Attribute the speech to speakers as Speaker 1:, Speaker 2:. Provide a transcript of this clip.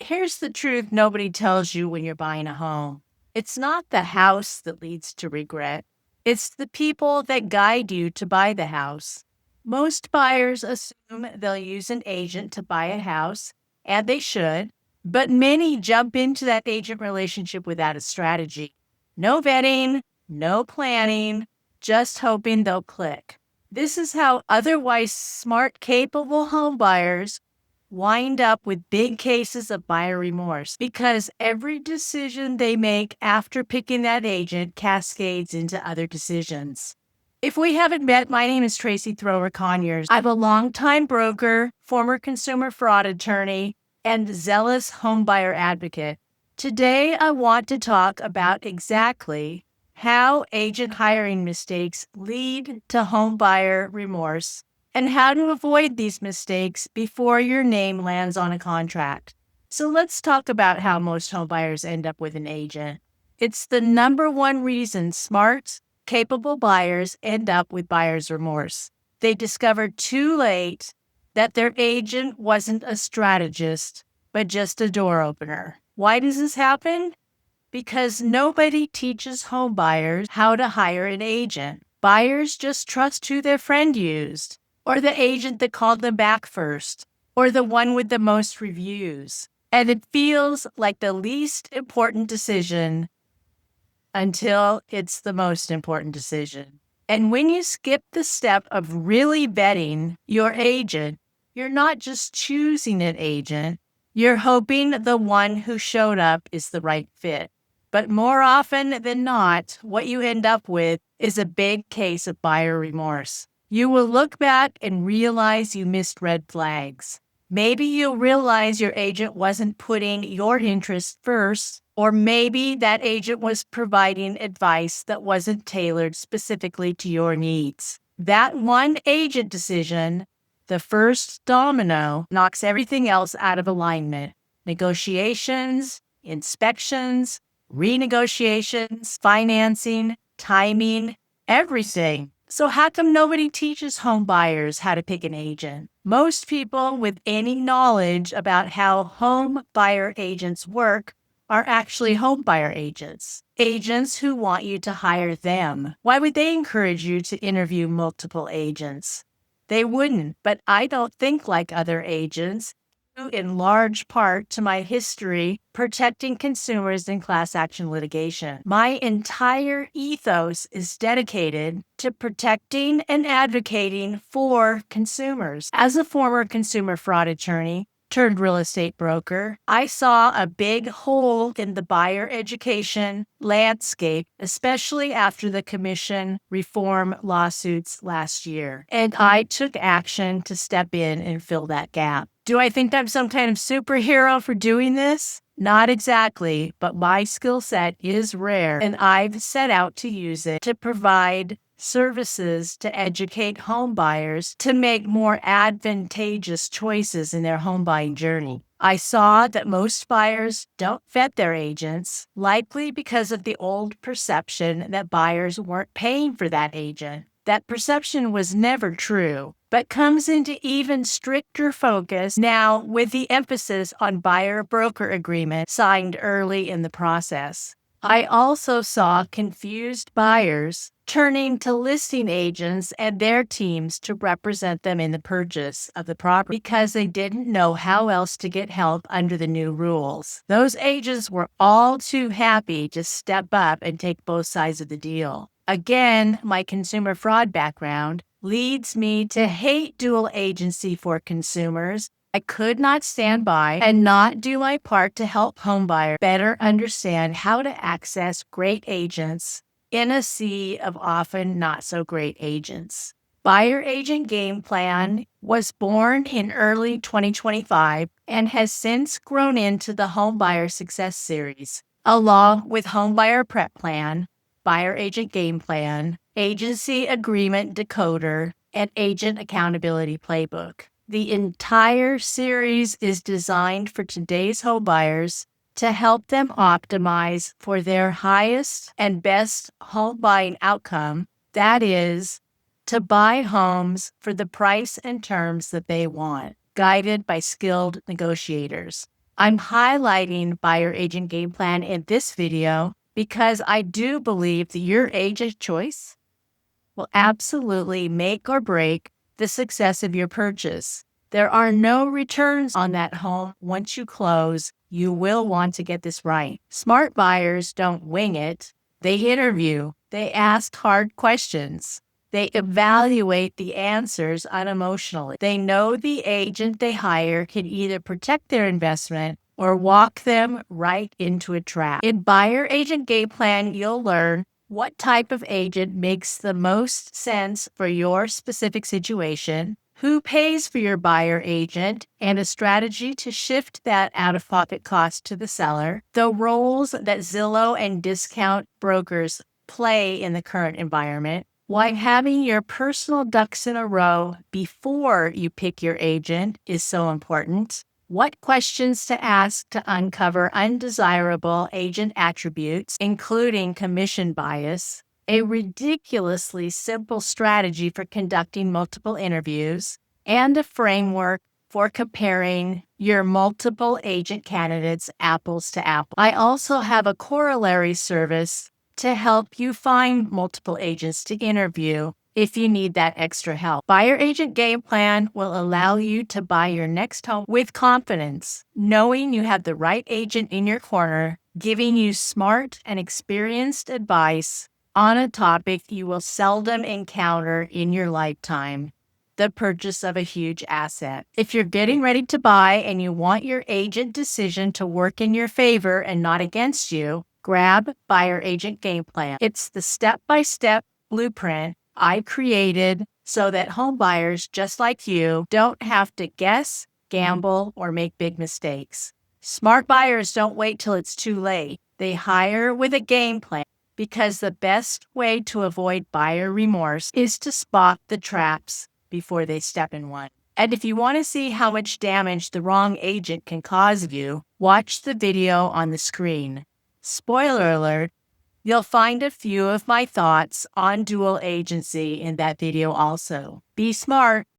Speaker 1: Here's the truth nobody tells you when you're buying a home. It's not the house that leads to regret. It's the people that guide you to buy the house. Most buyers assume they'll use an agent to buy a house, and they should, but many jump into that agent relationship without a strategy. No vetting, no planning, just hoping they'll click. This is how otherwise smart, capable home buyers wind up with big cases of buyer remorse, because every decision they make after picking that agent cascades into other decisions. If we haven't met, my name is 𝗵𝗵𝗱𝗆 𝗵𝗲𝗀𝗀𝗀𝗀. I'm a longtime broker, former consumer fraud attorney, and zealous homebuyer advocate. Today, I want to talk about exactly how agent hiring mistakes lead to homebuyer remorse, and how to avoid these mistakes before your name lands on a contract. So let's talk about how most homebuyers end up with an agent. It's the number one reason smart, capable buyers end up with buyer's remorse. They discovered too late that their agent wasn't a strategist, but just a door opener. Why does this happen? Because nobody teaches homebuyers how to hire an agent. Buyers just trust who their friend used, or the agent that called them back first, or the one with the most reviews. And it feels like the least important decision until it's the most important decision. And when you skip the step of really vetting your agent, you're not just choosing an agent, you're hoping the one who showed up is the right fit. But more often than not, what you end up with is a big case of buyer remorse. You will look back and realize you missed red flags. Maybe you'll realize your agent wasn't putting your interests first, or maybe that agent was providing advice that wasn't tailored specifically to your needs. That one agent decision, the first domino, knocks everything else out of alignment. Negotiations, inspections, renegotiations, financing, timing, everything. So how come nobody teaches home buyers how to pick an agent? Most people with any knowledge about how home buyer agents work are actually home buyer agents. Agents who want you to hire them. Why would they encourage you to interview multiple agents? They wouldn't, but I don't think like other agents, due in large part to my history protecting consumers in class action litigation. My entire ethos is dedicated to protecting and advocating for consumers. As a former consumer fraud attorney turned real estate broker, I saw a big hole in the buyer education landscape, especially after the commission reform lawsuits last year. And I took action to step in and fill that gap. Do I think I'm some kind of superhero for doing this? Not exactly, but my skill set is rare, and I've set out to use it to provide services to educate home buyers to make more advantageous choices in their home buying journey. I saw that most buyers don't vet their agents, likely because of the old perception that buyers weren't paying for that agent. That perception was never true, but comes into even stricter focus now with the emphasis on buyer-broker agreement signed early in the process. I also saw confused buyers turning to listing agents and their teams to represent them in the purchase of the property because they didn't know how else to get help under the new rules. Those agents were all too happy to step up and take both sides of the deal. Again, my consumer fraud background leads me to hate dual agency for consumers. I could not stand by and not do my part to help homebuyers better understand how to access great agents in a sea of often not so great agents. Buyer Agent Game Plan was born in early 2025 and has since grown into the Homebuyer Success Series, along with Homebuyer Prep Plan, Buyer Agent Game Plan, Agency Agreement Decoder, and Agent Accountability Playbook. The entire series is designed for today's homebuyers to help them optimize for their highest and best home buying outcome, that is, to buy homes for the price and terms that they want, guided by skilled negotiators. I'm highlighting buyer agent game plan in this video because I do believe that your agent choice will absolutely make or break the success of your purchase. There are no returns on that home once you close. You will want to get this right. Smart buyers don't wing it. They interview. They ask hard questions. They evaluate the answers unemotionally. They know the agent they hire can either protect their investment or walk them right into a trap. In Buyer Agent Game Plan, you'll learn what type of agent makes the most sense for your specific situation, who pays for your buyer agent, and a strategy to shift that out-of-pocket cost to the seller, the roles that Zillow and discount brokers play in the current environment, why having your personal ducks in a row before you pick your agent is so important, what questions to ask to uncover undesirable agent attributes, including commission bias, a ridiculously simple strategy for conducting multiple interviews, and a framework for comparing your multiple agent candidates apples to apples. I also have a corollary service to help you find multiple agents to interview if you need that extra help. Buyer Agent Game Plan will allow you to buy your next home with confidence, knowing you have the right agent in your corner, giving you smart and experienced advice on a topic you will seldom encounter in your lifetime: the purchase of a huge asset. If you're getting ready to buy and you want your agent decision to work in your favor and not against you, grab Buyer Agent Game Plan. It's the step-by-step blueprint I created so that home buyers just like you don't have to guess, gamble, or make big mistakes. Smart buyers don't wait till it's too late. They hire with a game plan, because the best way to avoid buyer remorse is to spot the traps before they step in one. And if you want to see how much damage the wrong agent can cause you, watch the video on the screen. Spoiler alert, you'll find a few of my thoughts on dual agency in that video also. Be smart.